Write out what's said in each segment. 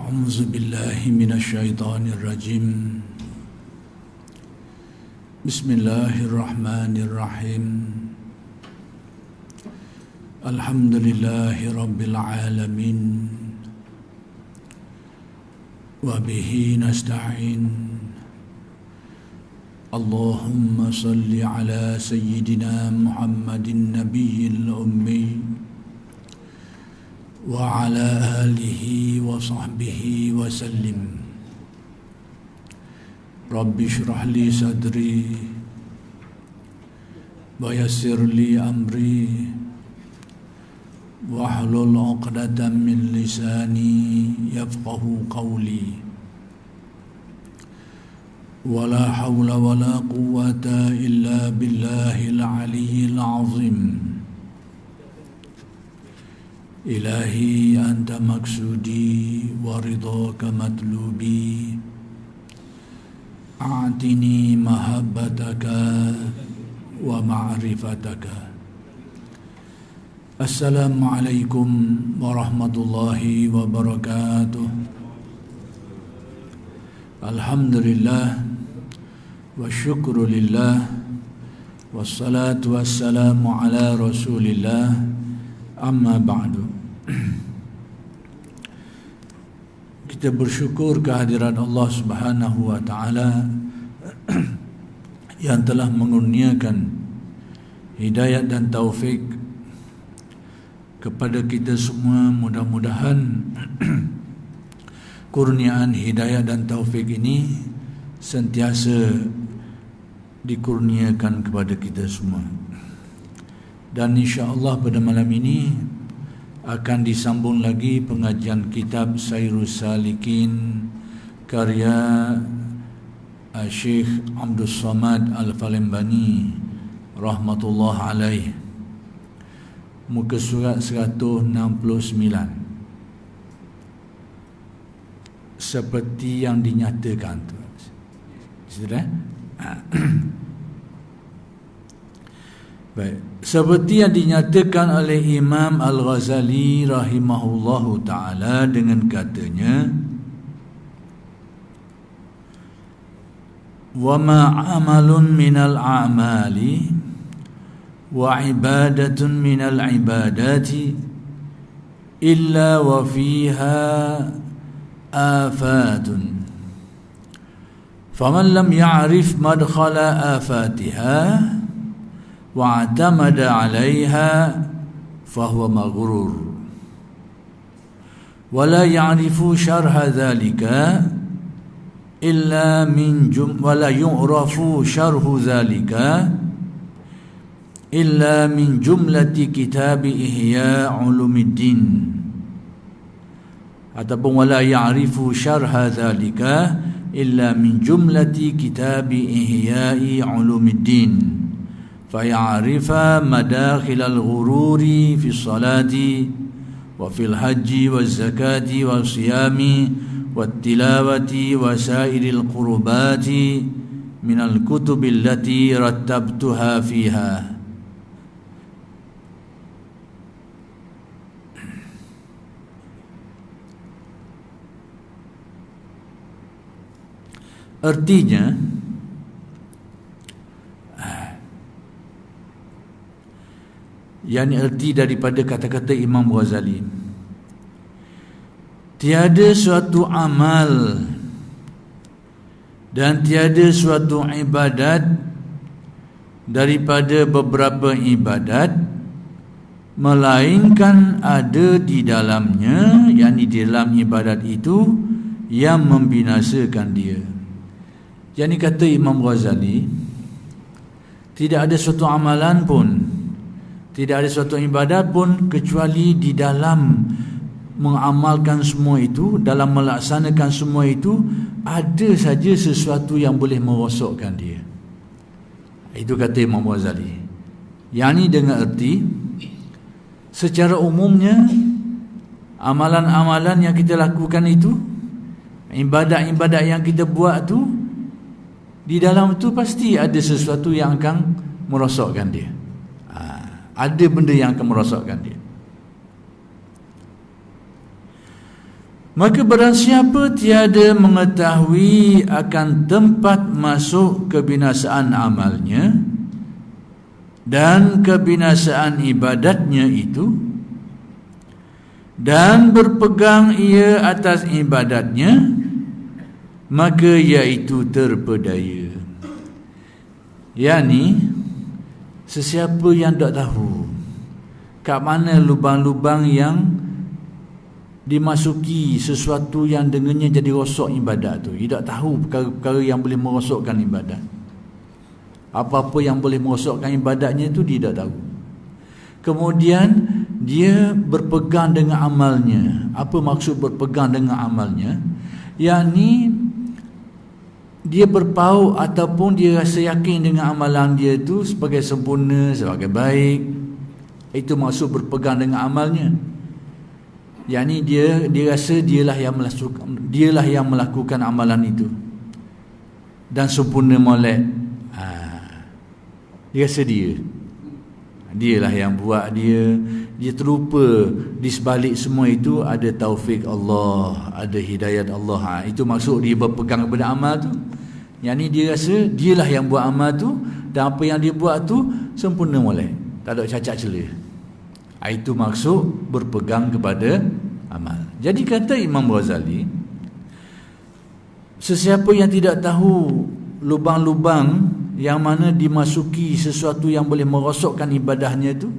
أعوذ بالله من الشيطان الرجيم بسم الله الرحمن الرحيم الحمد لله رب العالمين وبه نستعين اللهم صل على سيدنا محمد النبي الأمي وعلى آله وصحبه وسلم رب اشرح لي صدري ويسر لي أمري واحلل عقدة من لساني يفقه قولي ولا حول ولا قوة إلا بالله العلي العظيم إلهي أنت مقصودي ورضاك مطلوبي أعطني محبتك ومعرفتك السلام عليكم ورحمة الله وبركاته الحمد لله والشكر لله والصلاة والسلام على رسول الله أما بعد. Kita bersyukur kehadiran Allah Subhanahu wa taala yang telah mengurniakan hidayah dan taufik kepada kita semua. Mudah-mudahan kurniaan hidayah dan taufik ini sentiasa dikurniakan kepada kita semua. Dan insya-Allah pada malam ini akan disambung lagi pengajian kitab Sairus Salikin karya Syekh Abdul Samad Al-Falembani rahmatullah alaih, muka surat 169. Seperti yang dinyatakan tu. Sudah? Baik, seperti yang dinyatakan oleh Imam Al-Ghazali rahimahullahu ta'ala dengan katanya, wa ma amalun minal a'mali wa ibadatun minal ibadati illa wa fiha afatun faman lam ya'rif madkhala afatiha واعتمد عليها فهو مغرور ولا يعرف شرح ذلك إلا من ولا يعرف شرح ذلك إلا من جملة كتاب إحياء علوم الدين ataupun ولا يعرف شرح ذلك إلا من جملة كتاب إحياء علوم الدين فيعرف مداخل الغرور في الصلاة وفي الحج والزكاة والصيام والتلاوة وسائر القربات من الكتب التي رتبتها فيها. Artinya, yakni erti daripada kata-kata Imam Ghazali, tiada suatu amal dan tiada suatu ibadat daripada beberapa ibadat melainkan ada di dalamnya, yakni di dalam ibadat itu yang membinasakan dia. Yakni kata Imam Ghazali, tidak ada suatu amalan pun, tidak ada suatu ibadat pun kecuali di dalam mengamalkan semua itu, dalam melaksanakan semua itu, ada saja sesuatu yang boleh merosakkan dia. Itu kata Imam Ghazali. Yang ini dengan erti, secara umumnya amalan-amalan yang kita lakukan itu, ibadat-ibadat yang kita buat tu, di dalam tu pasti ada sesuatu yang akan merosakkan dia. Ada benda yang akan merosakkan dia. Maka barang siapa tiada mengetahui akan tempat masuk kebinasaan amalnya dan kebinasaan ibadatnya itu, dan berpegang ia atas ibadatnya, maka iaitu terpedaya. Yani sesiapa yang tak tahu kat mana lubang-lubang yang dimasuki sesuatu yang dengannya jadi rosak ibadat tu, dia tak tahu perkara-perkara yang boleh merosakkan ibadat. Apa-apa yang boleh merosakkan ibadatnya itu dia tak tahu. Kemudian dia berpegang dengan amalnya. Apa maksud berpegang dengan amalnya? Yakni dia berpaut ataupun dia rasa yakin dengan amalan dia itu sebagai sempurna, sebagai baik. Itu maksud berpegang dengan amalnya. Yakni dia rasa dialah yang melakukan amalan itu dan sempurna molek. Dia rasa dialah yang buat, dia terlupa di sebalik semua itu ada taufik Allah, ada hidayat Allah. Itu maksud dia berpegang kepada amal tu. Yakni dia rasa dialah yang buat amal tu, dan apa yang dia buat tu sempurna molek, tak ada cacat celah. Itu maksud berpegang kepada amal. Jadi kata Imam Ghazali, sesiapa yang tidak tahu lubang-lubang yang mana dimasuki sesuatu yang boleh merosakkan ibadahnya itu,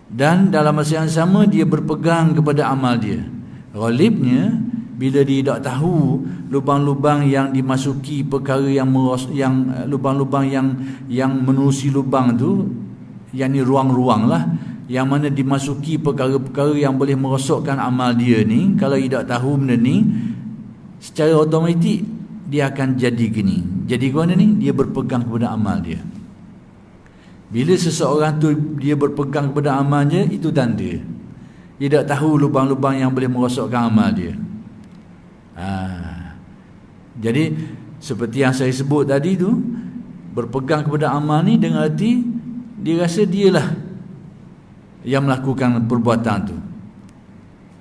dan dalam masa yang sama dia berpegang kepada amal dia, ghalibnya bila dia tak tahu lubang-lubang yang dimasuki perkara yang lubang-lubang yang menerusi lubang tu, yakni ruang-ruang lah, yang mana dimasuki perkara-perkara yang boleh merosakkan amal dia ni, kalau dia tak tahu benda ni, secara automatik dia akan jadi gini. Jadi gimana ni? Dia berpegang kepada amal dia. Bila seseorang tu dia berpegang kepada amalnya, itu tanda dia tak tahu lubang-lubang yang boleh merosakkan amal dia. Jadi seperti yang saya sebut tadi tu, berpegang kepada amal ni dengan arti dia rasa dialah yang melakukan perbuatan tu.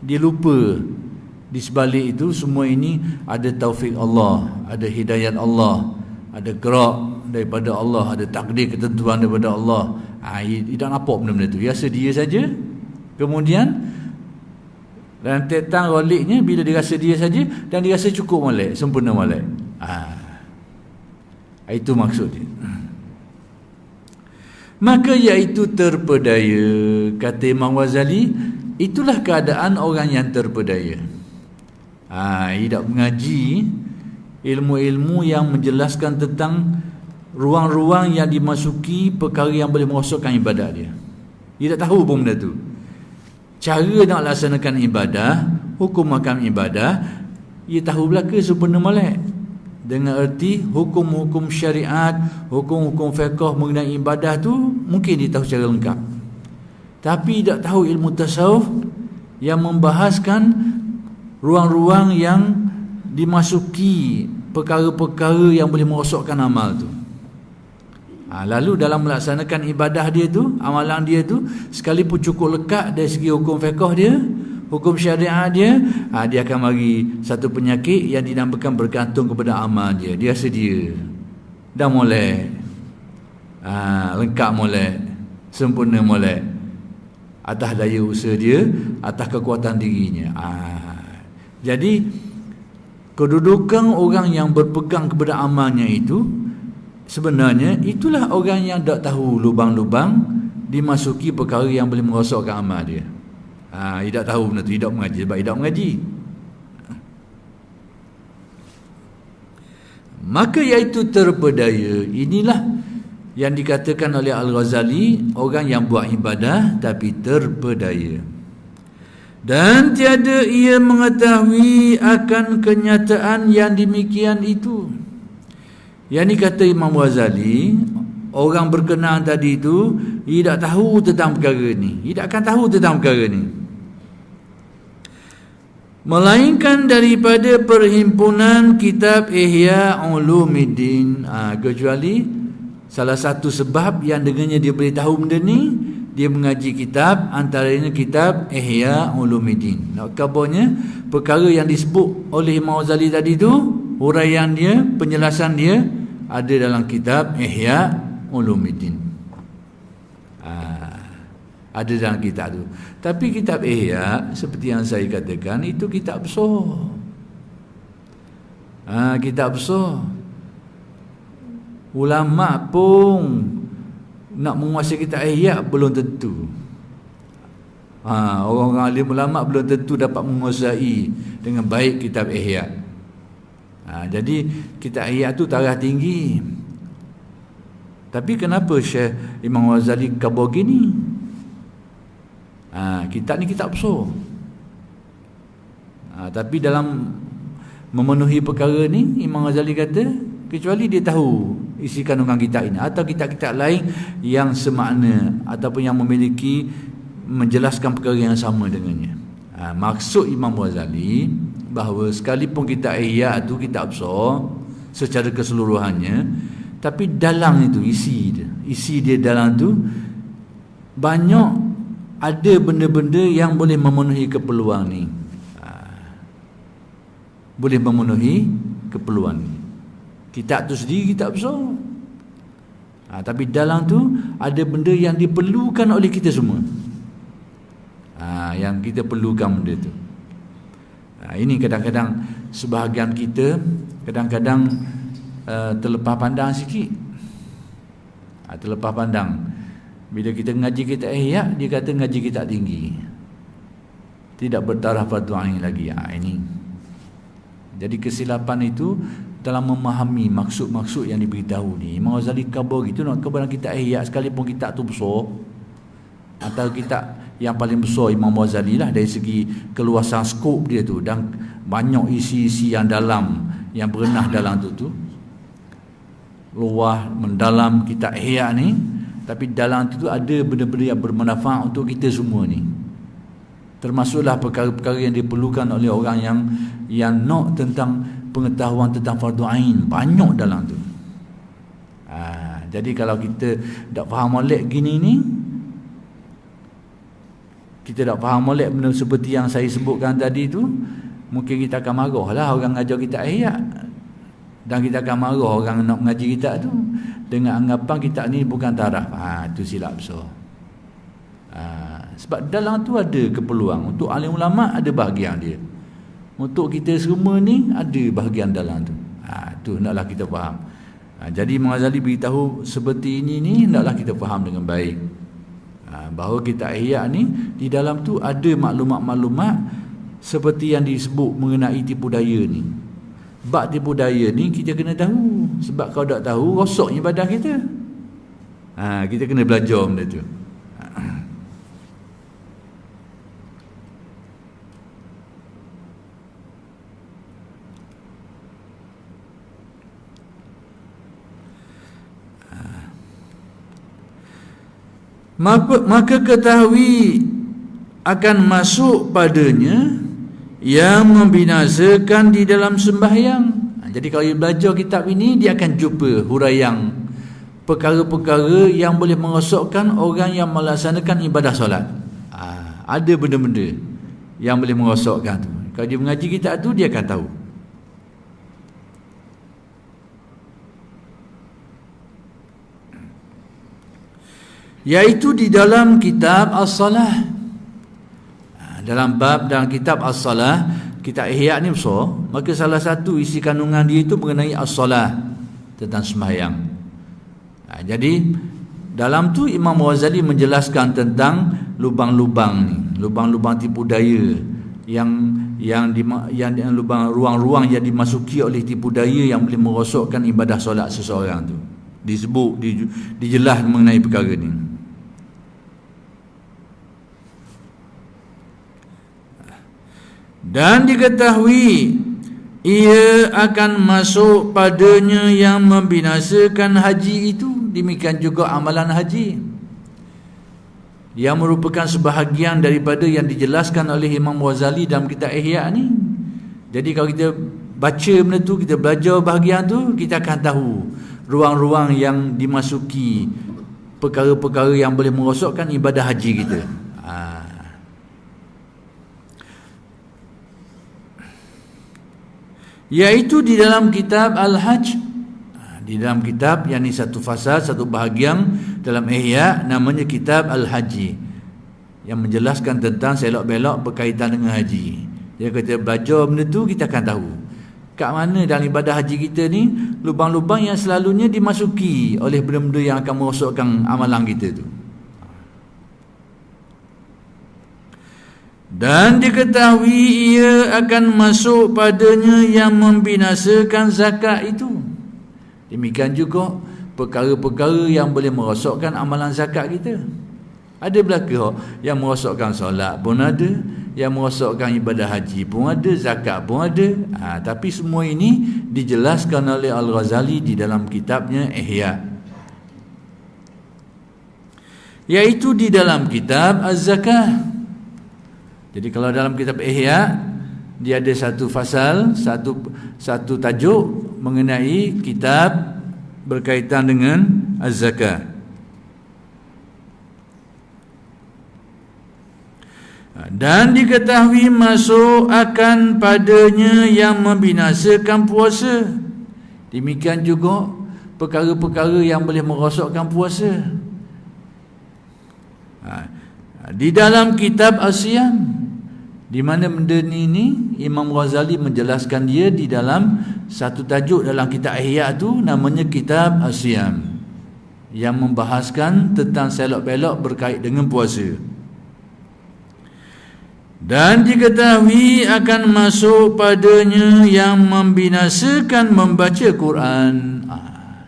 Dia lupa di sebalik itu semua ini ada taufik Allah, ada hidayat Allah, ada gerak daripada Allah, ada takdir ketentuan daripada Allah. Dia tak nampak benda-benda tu. Dia rasa dia saja. Kemudian rentetan roliknya bila dia rasa dia saja, dan dia rasa cukup molek, sempurna molek. Itu maksud dia. Maka iaitu terpedaya. Kata Imam Ghazali, itulah keadaan orang yang terpedaya. Dia tak mengaji ilmu-ilmu yang menjelaskan tentang ruang-ruang yang dimasuki perkara yang boleh merosakkan ibadat dia. Dia tak tahu pun benda tu. Cara nak laksanakan ibadah, hukum makam ibadah, dia tahu belaka sempurna molek. Dengan erti hukum-hukum syariat, hukum-hukum fiqh mengenai ibadah tu mungkin dia tahu secara lengkap. Tapi tak tahu ilmu tasawuf yang membahaskan ruang-ruang yang dimasuki perkara-perkara yang boleh merosakkan amal tu. Lalu dalam melaksanakan ibadah dia tu, amalan dia tu, sekalipun cukup lekat dari segi hukum fiqh dia, hukum syariat dia, dia akan mari satu penyakit yang dinamakan bergantung kepada amal dia. Dia rasa dia dah molek, lengkap molek, sempurna molek, atas daya usaha dia, atas kekuatan dirinya. Jadi kedudukan orang yang berpegang kepada amalnya itu, sebenarnya itulah orang yang tak tahu lubang-lubang dimasuki perkara yang boleh merosakkan amal dia. Dia tak tahu benda tu, dia tak mengaji sebab dia tak mengaji. Maka iaitu terpedaya. Inilah yang dikatakan oleh Al-Ghazali, orang yang buat ibadah tapi terpedaya. Dan tiada ia mengetahui akan kenyataan yang demikian itu. Yang ni kata Imam Ghazali, orang berkenaan tadi itu, dia tak tahu tentang perkara ni. Dia tak akan tahu tentang perkara ni, melainkan daripada perhimpunan kitab Ihya Ulumuddin. Kecuali salah satu sebab yang dengannya dia boleh tahu benda ni, dia mengaji kitab, antaranya kitab Ihya Ulumuddin. Kabarnya perkara yang disebut oleh Imam Ghazali tadi tu, huraian dia, penjelasan dia ada dalam kitab Ihya Ulumuddin. Ada dalam kitab tu. Tapi kitab Ihya, seperti yang saya katakan, itu kitab besar. Kitab besar. Ulama pun nak menguasai kitab Ihya belum tentu. Orang-orang alim ulama belum tentu dapat menguasai dengan baik kitab Ihya. Jadi kitab Ihya tu taraf tinggi. Tapi kenapa Syekh Imam Ghazali kabar gini? Kitab ni kitab besar. Tapi dalam memenuhi perkara ni, Imam Ghazali kata, kecuali dia tahu isi kandungan kitab ini atau kitab-kitab lain yang semakna ataupun yang memiliki menjelaskan perkara yang sama dengannya. Maksud Imam Ghazali bahawa sekalipun kitab Ihya tu kitab besar secara keseluruhannya, tapi dalam itu isi dia dalam tu banyak ada benda-benda yang boleh memenuhi keperluan ni. Boleh memenuhi keperluan ni. Kitab tu sendiri kitab besar. Tapi dalam tu ada benda yang diperlukan oleh kita semua. Yang kita perlukan benda tu. Ini kadang-kadang sebahagian kita kadang-kadang terlepas pandang sikit. Terlepas pandang. Bila kita ngaji kitab Ihya, dia kata ngaji kitab tinggi, tidak bertaraf fardu ain lagi. Ini jadi kesilapan itu dalam memahami maksud-maksud yang diberitahu ni. Imam Ghazali kabar gitu, nak kabar kitab Ihya sekalipun kitab tu besar, atau kitab yang paling besar Imam Ghazali lah dari segi keluasan skop dia tu, dan banyak isi-isi yang dalam, yang berenah dalam tu luah mendalam kitab Ihya ni. Tapi dalam itu ada benda-benda yang bermanfaat untuk kita semua ni. Termasuklah perkara-perkara yang diperlukan oleh orang yang nak tentang pengetahuan tentang fardu ain, banyak dalam tu. Jadi kalau kita tak faham molek gini ni, kita tak faham molek benda seperti yang saya sebutkan tadi tu, mungkin kita akan marahlah orang ngajar kita Ihya. Dan kita akan marah orang nak mengaji kitab tu dengan anggapan kitab ni bukan taraf. Itu silap besar. Sebab dalam tu ada keperluan. Untuk alim ulama ada bahagian dia. Untuk kita semua ni ada bahagian dalam tu. Tu hendaklah kita faham. Jadi Imam Ghazali beritahu seperti ini ni hendaklah kita faham dengan baik. Bahawa kitab Ihya ni di dalam tu ada maklumat-maklumat seperti yang disebut mengenai tipu daya ni. Bab tipu daya ni kita kena tahu. Sebab kalau tak tahu, rosaknya badan kita. Kita kena belajar benda tu. Maka ketahui akan masuk padanya yang membinasakan di dalam sembahyang. Jadi kalau dia belajar kitab ini, dia akan jumpa huraian perkara-perkara yang boleh merosakkan orang yang melaksanakan ibadah solat. Ada benda-benda yang boleh merosakkan tu. Kalau dia mengaji kitab tu, dia akan tahu. Yaitu di dalam kitab As-Salah. Dalam kitab As-Salah, kitab Ihya ni besar, maka salah satu isi kandungan dia itu mengenai As-Salah, tentang sembahyang. Jadi dalam tu Imam Ghazali menjelaskan tentang lubang-lubang ni, lubang-lubang tipu daya yang lubang ruang-ruang yang dimasuki oleh tipu daya yang boleh merosakkan ibadah solat seseorang tu. Disebut dijelas mengenai perkara ni. Dan diketahui ia akan masuk padanya yang membinasakan haji itu. Demikian juga amalan haji, yang merupakan sebahagian daripada yang dijelaskan oleh Imam Ghazali dalam kitab Ihya ni. Jadi kalau kita baca benda tu, kita belajar bahagian tu, kita akan tahu ruang-ruang yang dimasuki perkara-perkara yang boleh merosakkan ibadah haji kita. Iaitu di dalam kitab Al-Hajj, di dalam kitab yang ini satu fasal, satu bahagian dalam Ihya, namanya kitab Al-Haji, yang menjelaskan tentang selok-belok berkaitan dengan haji. Dia kata belajar benda tu kita akan tahu kat mana dalam ibadah haji kita ni lubang-lubang yang selalunya dimasuki oleh benda-benda yang akan merosakkan amalan kita tu. Dan diketahui ia akan masuk padanya yang membinasakan zakat itu. Demikian juga perkara-perkara yang boleh merosakkan amalan zakat kita. Ada belaka yang merosakkan solat pun ada, yang merosakkan ibadah haji pun ada, zakat pun ada. Tapi semua ini dijelaskan oleh Al-Ghazali di dalam kitabnya Ihya, iaitu di dalam kitab Az-Zakah. Jadi kalau dalam kitab Ihya, dia ada satu fasal, satu tajuk mengenai kitab berkaitan dengan Az-Zakah. Dan diketahui masuk akan padanya yang membinasakan puasa. Demikian juga perkara-perkara yang boleh merosakkan puasa. Di dalam kitab As-Siyam, di mana benda ni Imam Ghazali menjelaskan dia di dalam satu tajuk dalam kitab Ihya tu, namanya kitab As-Siyam, yang membahaskan tentang selok-belok berkait dengan puasa. Dan diketahui akan masuk padanya yang membinasakan membaca Quran.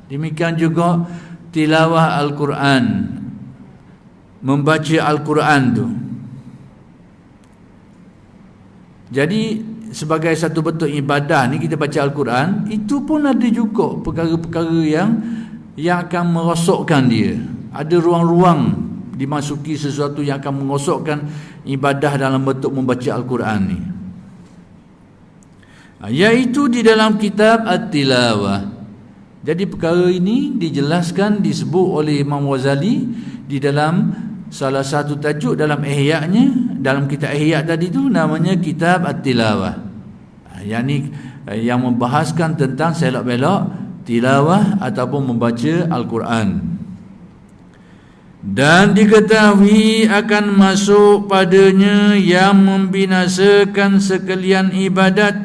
Demikian juga tilawah Al-Quran, membaca Al-Quran tu. Jadi sebagai satu bentuk ibadah ni kita baca Al-Quran, itu pun ada juga perkara-perkara yang akan merosakkan dia. Ada ruang-ruang dimasuki sesuatu yang akan merosakkan ibadah dalam bentuk membaca Al-Quran ni, iaitu di dalam kitab At-Tilawah. Jadi perkara ini dijelaskan, disebut oleh Imam Ghazali di dalam salah satu tajuk dalam Ihya-nya, dalam kitab Ihya tadi tu, namanya kitab At-Tilawah, yang membahaskan tentang selok-belok tilawah ataupun membaca Al-Quran. Dan diketahui akan masuk padanya yang membinasakan sekalian ibadat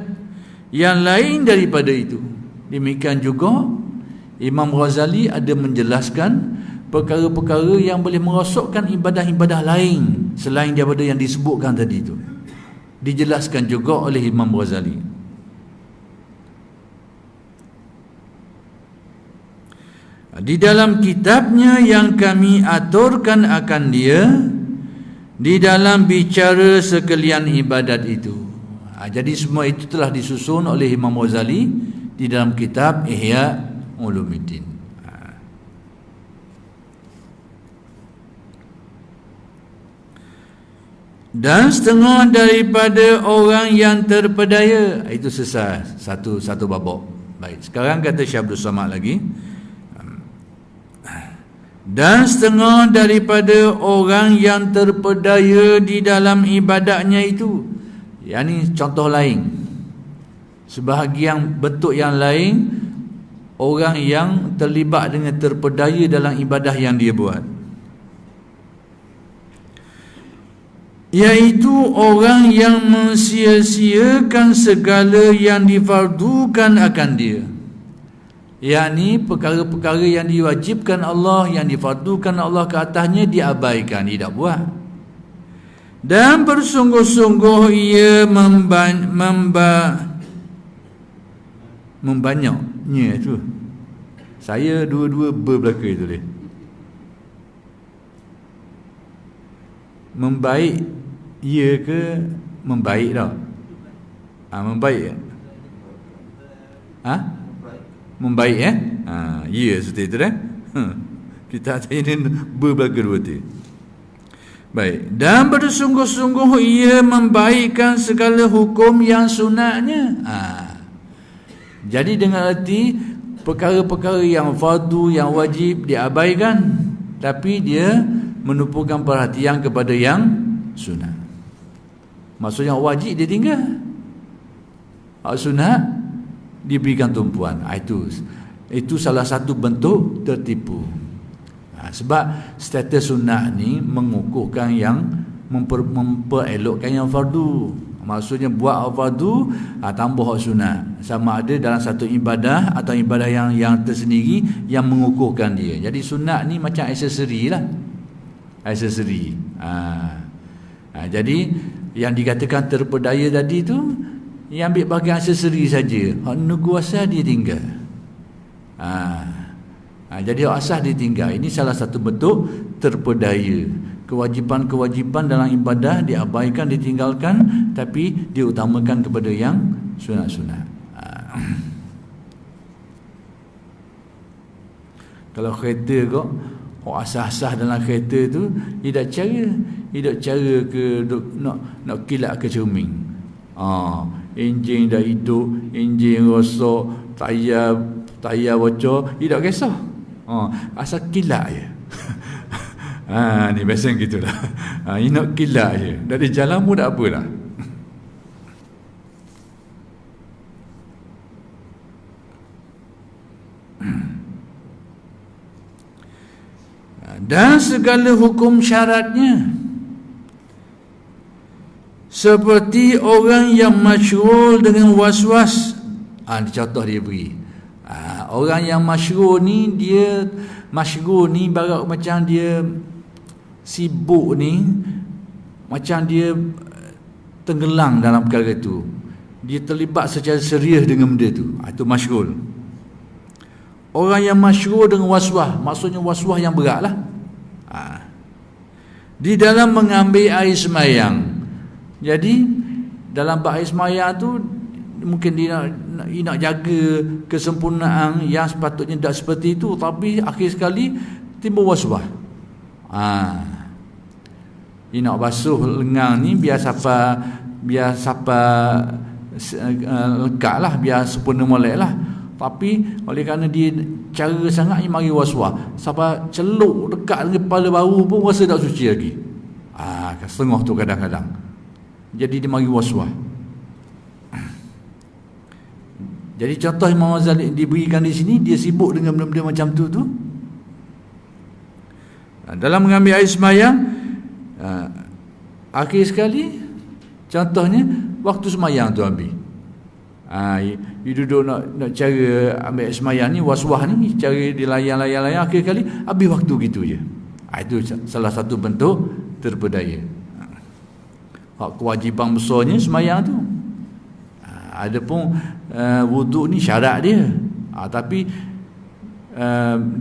yang lain daripada itu. Demikian juga Imam Ghazali ada menjelaskan perkara-perkara yang boleh merosakkan ibadah-ibadah lain selain daripada yang disebutkan tadi itu. Dijelaskan juga oleh Imam Ghazali. Di dalam kitabnya yang kami aturkan akan dia, di dalam bicara sekalian ibadat itu. Jadi semua itu telah disusun oleh Imam Ghazali di dalam kitab Ihya Ulumuddin. Dan setengah daripada orang yang terpedaya, itu selesai satu babak. Baik, sekarang kata Syekh Abdul Samad lagi. Dan setengah daripada orang yang terpedaya di dalam ibadatnya itu, yakni contoh lain, sebahagian bentuk yang lain, orang yang terlibat dengan terpedaya dalam ibadah yang dia buat, iaitu orang yang mensia-siakan segala yang difardukan akan dia. Yakni perkara-perkara yang diwajibkan Allah, yang difardukan Allah ke atasnya, diabaikan, tidak buat. Dan bersungguh-sungguh ia membanyaknya tu. Saya dua-dua berbelaka itu dia. Membaik ia ke membaik tak? Membaik. Membaik ya, seperti itu dah. Kita ini berbelaka dua tu. Baik. Dan bersungguh-sungguh ia membaikkan segala hukum yang sunatnya. Jadi dengan arti perkara-perkara yang fardu, yang wajib diabaikan, tapi dia menumpukan perhatian kepada yang sunat. Maksudnya wajib dia tinggal, hak sunat diberikan tumpuan. Itu salah satu bentuk tertipu. Sebab status sunat ni mengukuhkan yang memperelokkan yang fardu. Maksudnya buat fardu, tambah hak sunat. Sama ada dalam satu ibadah atau ibadah yang tersendiri yang mengukuhkan dia. Jadi sunat ni macam aksesori lah. Aksesori. Jadi yang dikatakan terpedaya tadi tu, yang ambil bahagian aksesori saja. Hak negu asal dia tinggal. Jadi hak asal dia tinggal. Ini salah satu bentuk terpedaya. Kewajipan-kewajipan dalam ibadah diabaikan, ditinggalkan, tapi diutamakan kepada yang sunat-sunat. Kalau kereta kok, asah-asah dalam kereta tu tidak cara ke nak kilat ke cermin. Enjin dah hidup, enjin rosak, tayar bocor, tidak kisah. Asal kilat je. Ni biasa gitulah. Ini nak kilat je. Dari jalan pun tak apalah. Dan segala hukum syaratnya, seperti orang yang masyghul dengan was-was. Contoh dia beri. Orang yang masyghul ni, dia masyghul ni barat macam dia sibuk ni, macam dia tenggelam dalam perkara tu. Dia terlibat secara serius dengan benda tu. Itu masyghul. Orang yang masyghul dengan was-was, maksudnya was-was yang berat lah. Di dalam mengambil air semayang. Jadi dalam bab air semayang tu, mungkin dia nak jaga kesempurnaan yang sepatutnya tak seperti itu, tapi akhir sekali timbul was-was. Dia nak basuh lengang ni biar siapa lekat lah, biar sempurna molek lah. Tapi oleh kerana dia cara sangat ni mari was-was, sampai celup dekat dengan kepala baru pun rasa tak suci lagi. Setengah tu kadang-kadang. Jadi dia mari was-was. Jadi contoh Imam Ghazali diberikan di sini, dia sibuk dengan benda-benda macam tu. Dalam mengambil air semayang, akhir sekali, contohnya waktu semayang tu ambil. You duduk nak cara ambil air semayang ni, was-was ni, cara dilayan-layan, akhir kali habis waktu gitu je. Itu salah satu bentuk terpedaya. Hak kewajipan besarnya semayang tu. Adapun wuduk ni syarat dia. Tapi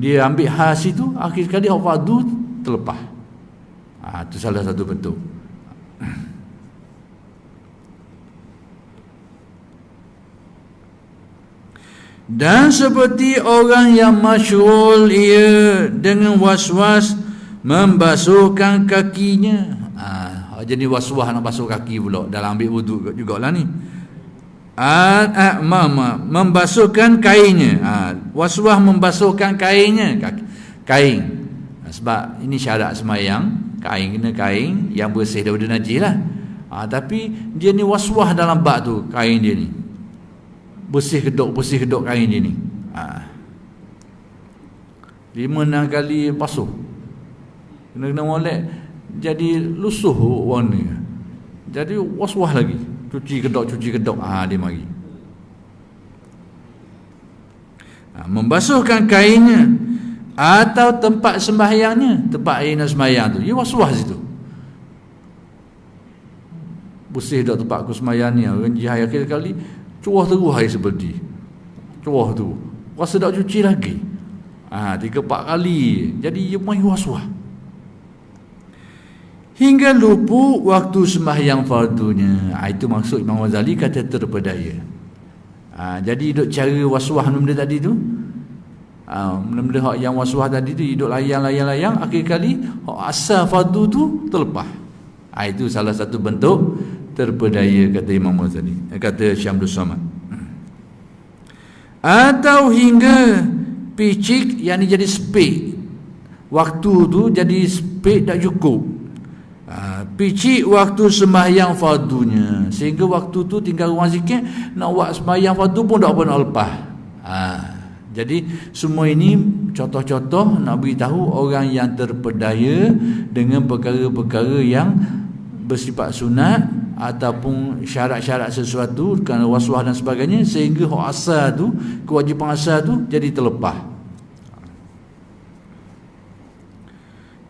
dia ambil khas itu, akhir sekali hak fardu terlepas. Itu salah satu bentuk. Dan seperti orang yang masyghul ia dengan was-was membasuhkan kakinya. Jadi was-was nak basuh kaki pula dalam ambil wuduk jugalah ni. Membasuhkan kainnya. Was-was membasuhkan kainnya, kain. Sebab ini syarat semayang, kain kena kain yang bersih daripada najis lah. Tapi dia ni was-was dalam bab tu, kain dia ni bersih kedok kain dia ni. 5-6 kali basuh, kena molek, jadi lusuh warna, jadi was-was lagi. Cuci kedok dia mari. Membasuhkan kainnya atau tempat sembahyangnya, tempat air nak sembahyang tu, dia was-was situ. Bersih dak tempat aku sembahyang ni, renji air akhir kali curah terus air seperti. Curah tu. Rasa dak cuci lagi. 3-4 kali. Jadi dia main was-was. Hingga lupa waktu sembahyang fardunya. Itu maksud Imam Ghazali kata terpedaya. Jadi duk cara was-was benda tadi tu. Benda hak yang was-was tadi tu duk layang, akhir kali hak asal fardu tu terlepas. Itu salah satu bentuk terpedaya kata Imam Ghazali, kata Syamsul Samad. Atau hingga picik, yang ni jadi spek. waktu tu jadi speed tak cukup. Picik waktu sembahyang fardunya, sehingga waktu tu tinggal ruang sikit, nak buat sembahyang fardu pun tak pernah lepas. Jadi semua ini contoh-contoh nak beritahu orang yang terpedaya dengan perkara-perkara yang bersifat sunat ataupun syarat-syarat sesuatu kerana waswah dan sebagainya, sehingga hak asal tu, kewajipan asal tu jadi terlepas.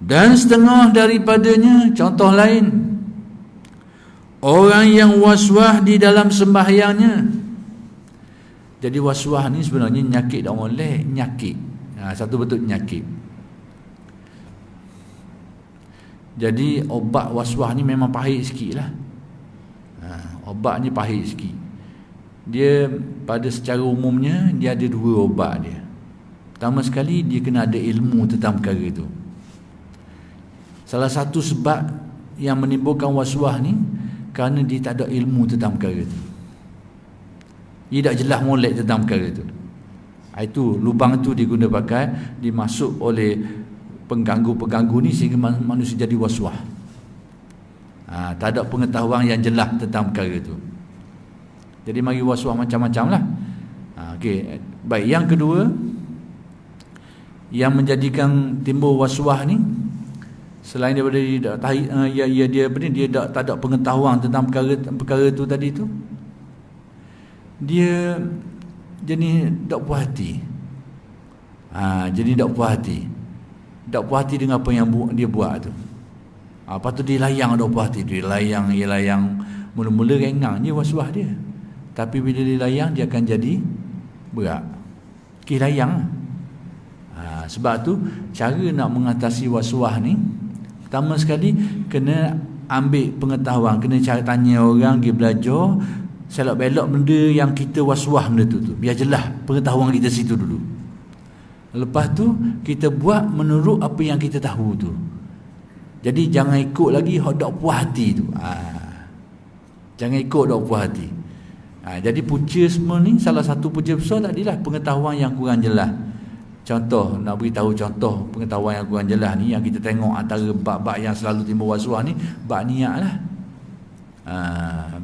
Dan setengah daripadanya, contoh lain, orang yang waswah di dalam sembahyangnya. Jadi waswah ni sebenarnya nyakit tak molek, nyakit. Satu bentuk nyakit. Jadi obat waswah ni memang pahit sikit lah. Obat ni pahit sikit. Dia pada secara umumnya dia ada dua obat dia. Pertama sekali dia kena ada ilmu tentang perkara tu. Salah satu sebab yang menimbulkan waswah ni kerana dia tak ada ilmu tentang perkara tu. Dia tak jelas molek tentang perkara tu. Itu lubang tu diguna pakai, dimasuk oleh pengganggu-pengganggu ni sehingga manusia jadi waswah. Tak ada pengetahuan yang jelas tentang perkara tu. Jadi mari waswah macam-macam lah. Okey, baik. Yang kedua, yang menjadikan timbul waswah ni, selain daripada dia tak ada pengetahuan tentang perkara tu tadi tu, dia jadi tak puas hati. Jadi tak puas hati. Tak puas hati dengan apa yang dia buat tu. Lepas tu dia layang tak puas hati. Dia layang. Mula-mula rengang je waswah dia. Tapi bila dia layang, dia akan jadi berat. Layang. Sebab tu cara nak mengatasi waswah ni, pertama sekali kena ambil pengetahuan, kena cara tanya orang, pergi belajar, selok belok benda yang kita waswah benda tu biar jelas pengetahuan kita situ dulu. Lepas tu kita buat menurut apa yang kita tahu tu. Jadi jangan ikut lagi hak dak puas hati tu. Jangan ikut dak puas hati. Jadi punca semua ni, salah satu punca besar tadilah pengetahuan yang kurang jelas. Contoh, nak beritahu contoh pengetahuan yang kurang jelas ni, yang kita tengok antara bab-bab yang selalu timbul waswah ni, bab niat lah.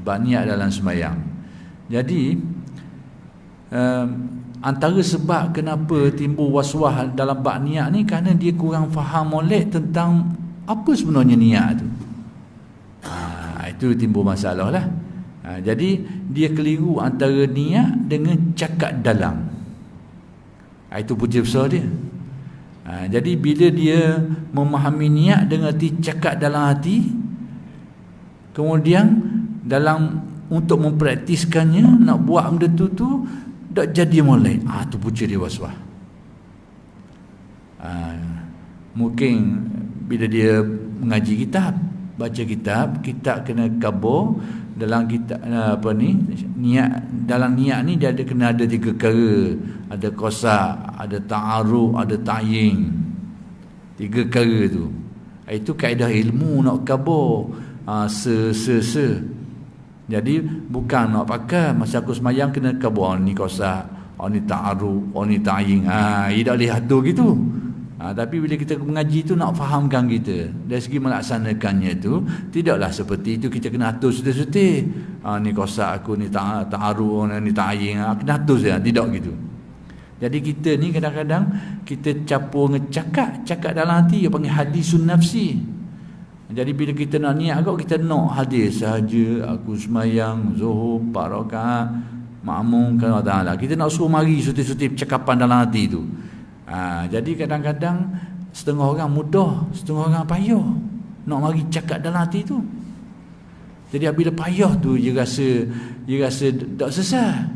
Bab niat dalam sembahyang. Jadi antara sebab kenapa timbul waswah dalam bab niat ni, kerana dia kurang faham molek tentang apa sebenarnya niat tu. Itu timbul masalah lah. Jadi dia keliru antara niat dengan cakap dalam. Itu punca besar dia. Jadi bila dia memahami niat dengan arti cakap dalam hati, kemudian dalam untuk mempraktiskannya, nak buat benda tu tak jadi molek, tu punca dia waswah. Mungkin bila dia mengaji kitab, baca kitab kena kabur dalam kitab niat. Dalam niat ni dia kena ada 3 perkara, ada qasak, ada ta'aruf, ada ta'yin. 3 perkara tu. Itu kaedah ilmu nak kabur. Jadi bukan nak pakai masa aku semayang kena kabur, ni qasak, ni ta'aruf, ni ta'yin. Dia tak boleh atur gitu. Tapi bila kita mengaji tu nak fahamkan kita dari segi melaksanakannya tu, tidaklah seperti itu kita kena atur suti-suti. Ni qasak aku, ni ta'aruf, ni ta'yin, kena atur saja. Tidak gitu. Jadi kita ni kadang-kadang kita campur cakap dalam hati, dia panggil hadisun nafsi. Jadi bila kita nak niat kau, kita nak hadis sahaja, aku semayang zuhur 4 rakaat makmum kan Allah Taala. Kita nak suruh mari suti-suti percakapan dalam hati tu. Jadi kadang-kadang setengah orang mudah, setengah orang payah nak mari cakap dalam hati tu. Jadi bila payah tu dia rasa tak sesat.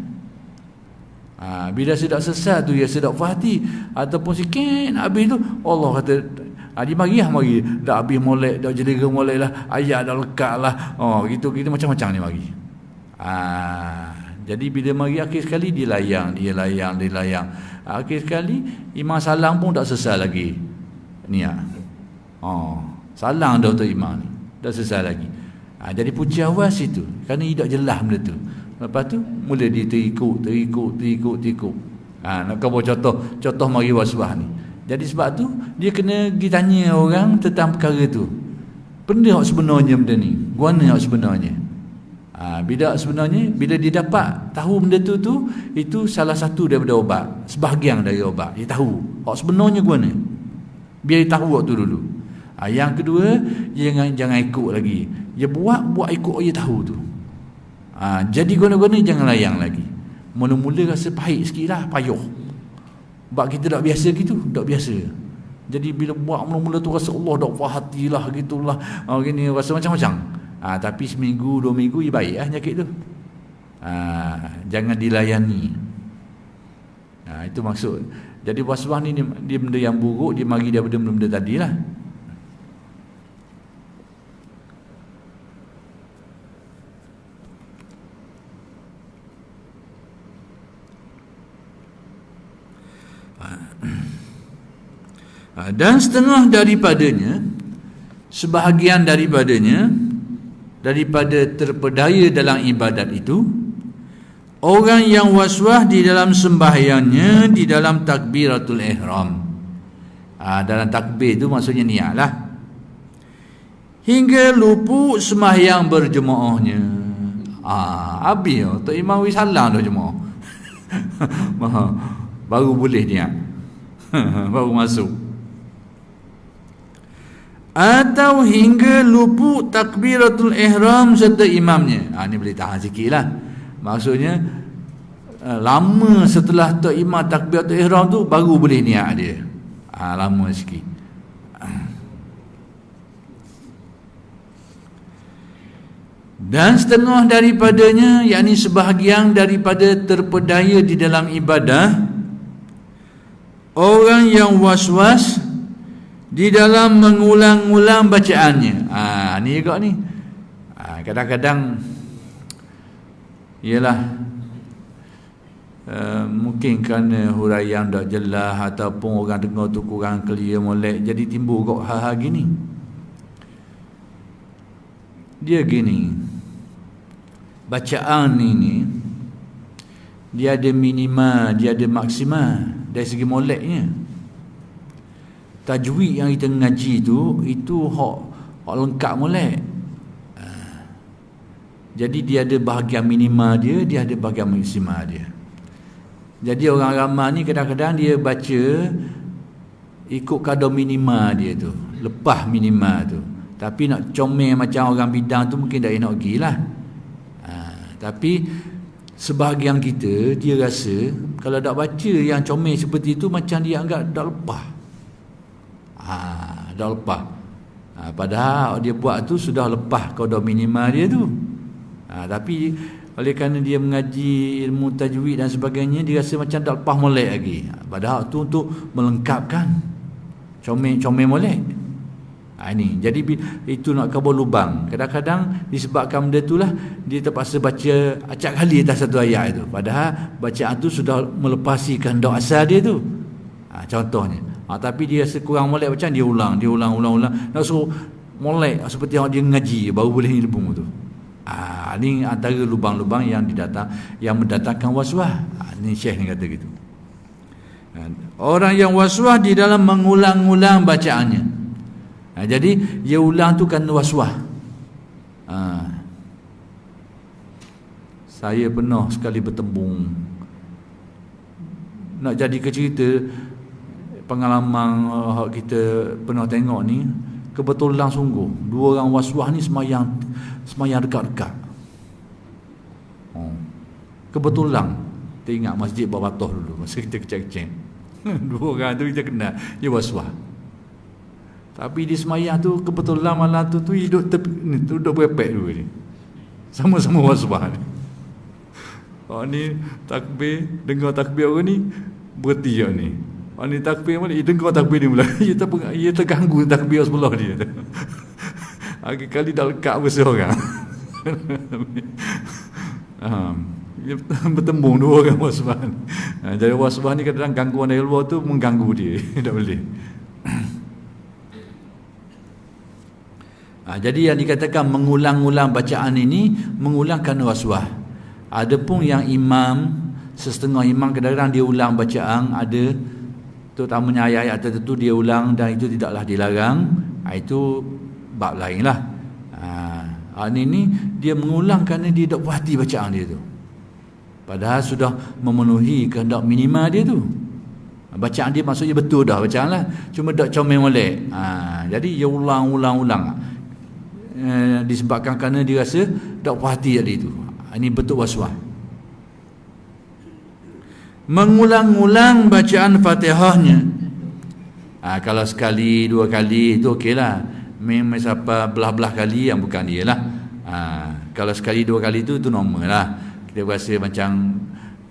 Bila sedap sesat tu dia sedap hati, ataupun sikit nak habis tu Allah kata dia mari dah habis molek, dah jelera molek lah, ayat dah lekat lah. Gitu kita macam-macam ni mari. Jadi bila mari akhir sekali dia layang. Akhir sekali imam salam pun tak selesai lagi niat. Salam dah untuk imam ni, dah selesai lagi. Jadi punca awal situ, kerana dia tak jelas benda tu. Lepas tu mula dia terikut. Nak kau contoh mari waswah ni. Jadi sebab tu dia kena pergi tanya orang tentang perkara tu. Benda hak sebenarnya benda ni. Guana hak sebenarnya. Bila sebenarnya bila dia dapat tahu benda tu itu salah satu daripada obat, sebahagian dari obat. Dia tahu hak sebenarnya guana. Biar dia tahu waktu dulu. Yang kedua, jangan ikut lagi. Dia buat ikut dia tahu tu. Jadi guna-guna jangan layang lagi. Mula-mula rasa pahit sikitlah, payuh. Sebab kita tak biasa gitu, tak biasa. Jadi bila buat mula-mula tu rasa Allah dak puas hatilah gitulah. Gini rasa macam-macam. Tapi seminggu, 2 minggu ia baik penyakit tu. Jangan dilayani. Itu maksud. Jadi waswas ni dia benda yang buruk, dia mari daripada benda-benda tadilah. Dan setengah daripadanya, sebahagian daripadanya, daripada terpedaya dalam ibadat itu, orang yang waswas di dalam sembahyangnya, di dalam takbiratul ihram. Dalam takbir itu maksudnya niat lah. Hingga luput sembahyang berjemaahnya. Habis Tok Imam salam dah jemaah. Baru boleh niat. Baru masuk. Atau hingga luput takbiratul ihram serta imamnya. Ni boleh tahan sikit lah. Maksudnya lama setelah Tok Imam takbiratul ihram tu baru boleh niat dia. Lama sikit. Dan setengah daripadanya, yakni sebahagian daripada terpedaya di dalam ibadah, orang yang was-was di dalam mengulang-ulang bacaannya. Ni juga ni. Kadang-kadang ialah mungkin kerana huraian tak jelas ataupun orang dengar tu kurang clear molek, jadi timbul kok hal-hal gini. Dia gini, bacaan ini dia ada minima, dia ada maksima dari segi moleknya. Tajwid yang kita ngaji tu, itu hak lengkap molek. Jadi dia ada bahagian minima dia, dia ada bahagian maksima dia. Jadi orang ramai ni kadang-kadang dia baca ikut kadar minima dia tu, lepas minima tu. Tapi nak comel macam orang bidang tu mungkin tak nak pergi lah. Tapi sebahagian kita, dia rasa kalau tak baca yang comel seperti itu, macam dia anggap dah lepas. Dah lepas. Padahal dia buat tu sudah lepas kadar minima dia tu. Tapi oleh kerana dia mengaji ilmu tajwid dan sebagainya, dia rasa macam tak lepas molek lagi. Padahal tu untuk melengkapkan comel molek. Ini jadi itu nak kabur lubang. Kadang-kadang disebabkan benda itulah dia terpaksa baca acak kali atas satu ayat itu, padahal bacaan tu sudah melepasi kehendak asal dia tu. Contohnya. Tapi dia rasa kurang molek macam dia ulang. Nak suruh molek seperti yang dia ngaji baru boleh ilmu tu. Ni antara lubang-lubang yang mendatangkan waswas. Ni Syekh ni kata gitu. Orang yang waswas di dalam mengulang-ulang bacaannya. Jadi dia ulang tu kan waswas. Saya pernah sekali bertembung, nak jadi ke cerita pengalaman kita pernah tengok ni, kebetulan sungguh dua orang waswas ni semayang dekat-dekat. Kebetulan teringat masjid Babatah dulu masa kita kecil-kecil. Dua orang tu kita kenal, dia waswas. Tapi di semayang tu kebetulan malam tu hidup duduk berepek dulu ni. Sama-sama waswas ni. Ni takbir, dengar takbir orang ni berhenti je ni. Ni takbir mana? Dengar takbir ni pula. Ia terganggu takbir sebelah dia. Kali dah lekat bersama orang. Dia bertembung dua orang waswas. Jadi waswas ni kadang-kadang gangguan dari luar tu mengganggu dia. Tak boleh. Jadi yang dikatakan mengulang-ulang bacaan ini, mengulang kerana waswas. Adapun yang imam, setengah imam kadang-kadang dia ulang bacaan, ada terutamanya ayat-ayat tertentu dia ulang dan itu tidaklah dilarang, itu bab lain lah. Ini dia mengulang kerana dia tak puas hati bacaan dia tu, padahal sudah memenuhi kehendak minima dia tu. Bacaan dia maksudnya betul dah bacaan lah, cuma tak comel molek. Jadi dia ulang-ulang disebabkan kerana dia rasa tak puas hati tadi tu. Ini bentuk waswas. Mengulang-ulang bacaan Fatihahnya. Kalau sekali dua kali itu okeylah. Memang siapa belah-belah kali yang bukan dia lah. Kalau sekali dua kali itu normal lah. Kita rasa macam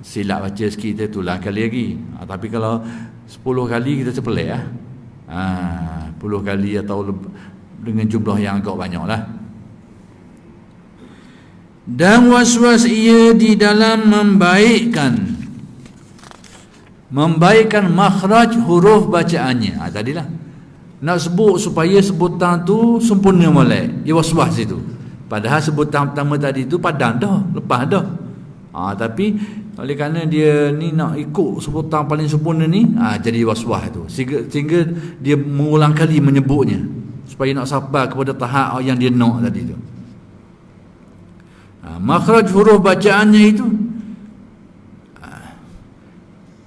silap baca sikit, kita tulang kali lagi. Tapi kalau 10 kali kita sepelik lah. 10 kali atau dengan jumlah yang agak banyak lah. Dan was-was ia di dalam membaikkan makhraj huruf bacaannya. Tadilah nak sebut supaya sebutan tu sempurna molek, dia was-was situ. Padahal sebutan pertama tadi tu padan dah, lepas dah. Tapi oleh kerana dia ni nak ikut sebutan paling sempurna ni, jadi was-was tu. Sehingga dia mengulang kali menyebutnya supaya nak sampai kepada tahap yang dia nak tadi tu. Makhraj huruf bacaannya itu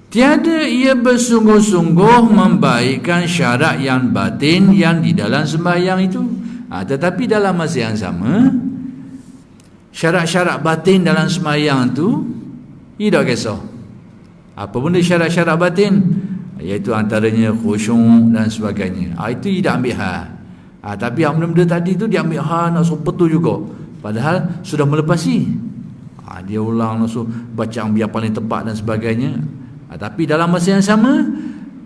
tiada ia bersungguh-sungguh membaikkan syarat yang batin yang di dalam sembahyang itu. Tetapi dalam masa yang sama, syarat-syarat batin dalam sembahyang tu tidak kisah. Apa benda syarat-syarat batin? Iaitu antaranya khusyuk dan sebagainya. Itu tidak ambil hal. Tapi yang benda-benda tadi tu dia ambil hal nak suruh betul juga. Padahal sudah melepasi. Dia ulang nak suruh bacaan biar paling tepat dan sebagainya. Tapi dalam masa yang sama,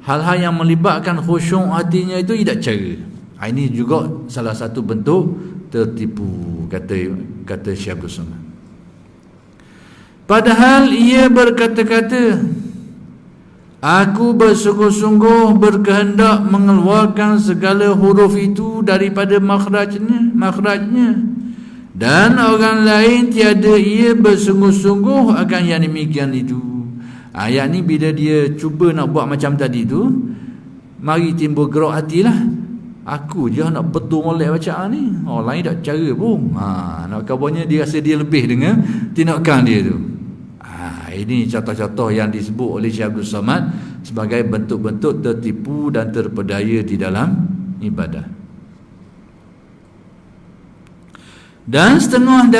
hal-hal yang melibatkan khusyuk hatinya itu tidak cara. Ini juga salah satu bentuk tertipu, kata Syekh Abdul Somad. Padahal ia berkata-kata, aku bersungguh-sungguh berkehendak mengeluarkan segala huruf itu daripada makhrajnya. Dan orang lain tiada ia bersungguh-sungguh akan yang demikian itu. Ayat ni bila dia cuba nak buat macam tadi tu, mari timbul gerak hatilah. Aku je nak betul molek bacaan ni. Orang lain tak cara pun. Nak kabarnya dia rasa dia lebih dengan tindakan dia tu. Ini contoh-contoh yang disebut oleh Syekh Abdul Somad sebagai bentuk-bentuk tertipu dan terpedaya di dalam ibadah. Dan setengah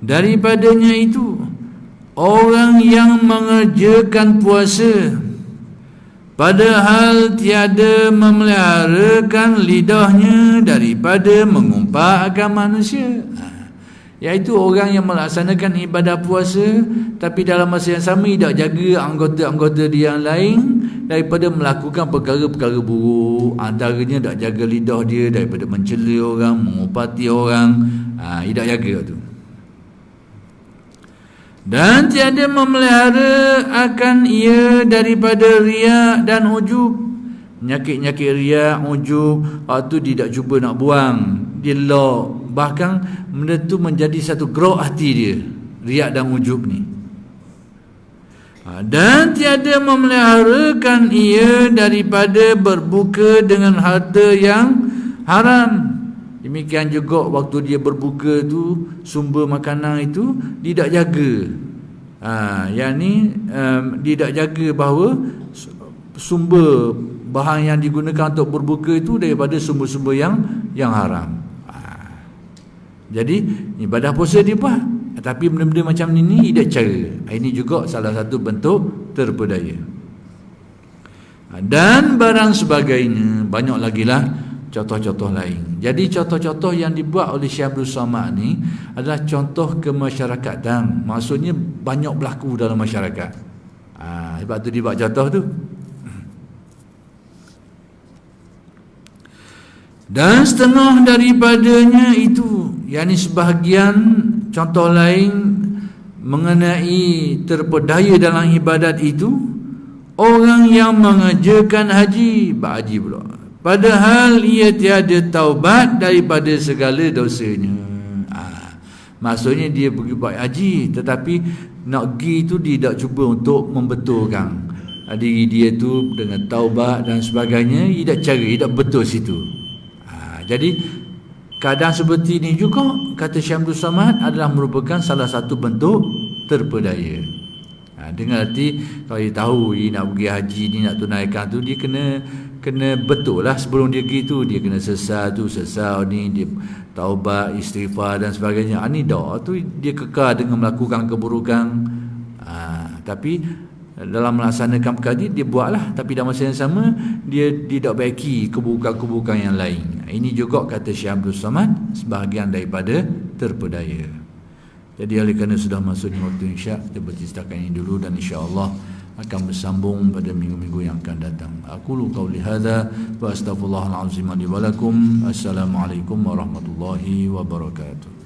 daripadanya itu orang yang mengerjakan puasa padahal tiada memeliharakan lidahnya daripada mengumpakkan manusia. Iaitu orang yang melaksanakan ibadah puasa tapi dalam masa yang sama tidak jaga anggota-anggota dia yang lain daripada melakukan perkara-perkara buruk. Antaranya tak jaga lidah dia daripada mencela orang, mengupati orang. Tidak jaga tu. Dan tiada memelihara akan ia daripada riak dan ujub. Nyakit-nyakit riak, ujub, tu tidak cuba nak buang, dia lock. Bahkan benda tu menjadi satu gerok hati dia, riak dan ujub ni. Dan tiada memeliharakan ia daripada berbuka dengan harta yang haram. Demikian juga waktu dia berbuka tu, sumber makanan itu tidak jaga. Yang ni tidak jaga bahawa sumber bahan yang digunakan untuk berbuka itu daripada sumber-sumber yang haram. Jadi ibadah puasa dia buat, tapi benda-benda macam ini tidak cara. Ini juga salah satu bentuk terpedaya. Dan barang sebagainya, banyak lagi lah contoh-contoh lain. Jadi contoh-contoh yang dibuat oleh Syekh Abdul Somad ni adalah contoh kemasyarakatan. Maksudnya banyak berlaku dalam masyarakat. Sebab tu dia buat contoh tu. Dan setengah daripadanya itu, yakni sebahagian contoh lain mengenai terpedaya dalam ibadat itu, orang yang mengerjakan haji, berhaji pula, padahal ia tiada taubat daripada segala dosanya. Maksudnya dia pergi buat haji, tetapi nak pergi itu dia tak cuba untuk membetulkan. diri dia tu dengan taubat dan sebagainya, tidak betul situ. Jadi keadaan seperti ini juga kata Syekh Abdul Samad adalah merupakan salah satu bentuk terpedaya. Dengan arti kalau dia tahu dia nak pergi haji, dia nak tunaikan tu, dia kena betul lah sebelum dia pergi tu, dia kena sesal ni, dia taubat, istighfar dan sebagainya. Ni dah tu dia kekal dengan melakukan keburukan. Tapi dalam melaksanakan perkara dia buatlah, tapi dalam masa yang sama dia tidak baiki keburukan-keburukan yang lain. Ini juga kata Syekh Abdul Samad sebahagian daripada terpedaya. Jadi oleh kerana sudah masuknya waktu insya, kita berhenti setakat ini dulu dan insya-Allah akan bersambung pada minggu-minggu yang akan datang. Aqulu qauli hadza wa astaghfirullahal azim li wa lakum. Assalamualaikum warahmatullahi wabarakatuh.